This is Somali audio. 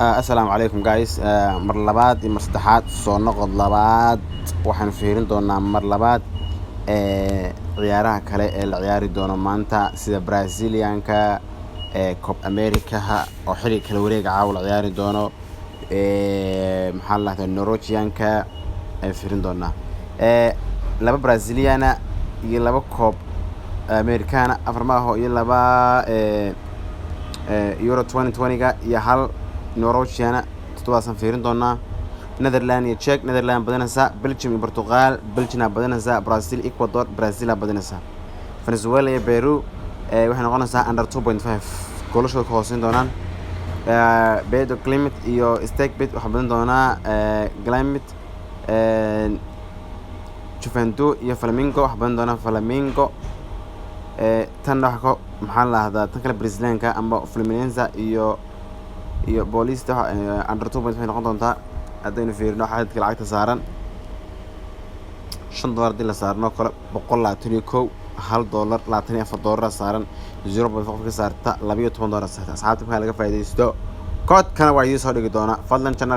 السلام عليكم guys مر لباد iyo mar saddexaad soo noqod labaad waxaan fiirin doonaa mar labaad ciyaaraha kale ee la ciyaari doono maanta sida Brazilianka Copa America oo xilli kala wareega caawa la ciyaari doono maxaa la dhahaa Norwegianka ay fiirin doonaa laba Braziliana iyo laba Copa Americana afar maaho iyo laba Euro 2020 iyo hal Norwegiana todobaasan fiirin doonaa Netherlands iyo Czech Netherlands badanaysa Belgium iyo Portugal Belgium badanaysa Brazil Ecuador Brazil badanaysa Venezuela iyo Peru waxay noqonaysaa under 2.5 goolasho ka hooseyn doonaan Bedo Climate iyo Stakebet waxa badan doonaa Climate Juventus iyo Flamengo waxa badan doonaa Flamengo tan waxa maxaa la dhahdaa tan kale Brazilianka amba Fluminense iyo booliista under 2.5 waxay noqon doontaa haddaynu fiirino xadadka lacagta saaran $5 hadii la saarno kale $121 $1 $24 saaran 0.5 ka saarta $12 asxaabta marka laga faa'iideysto koodkana waa idin soo dhigi doona fadlan channel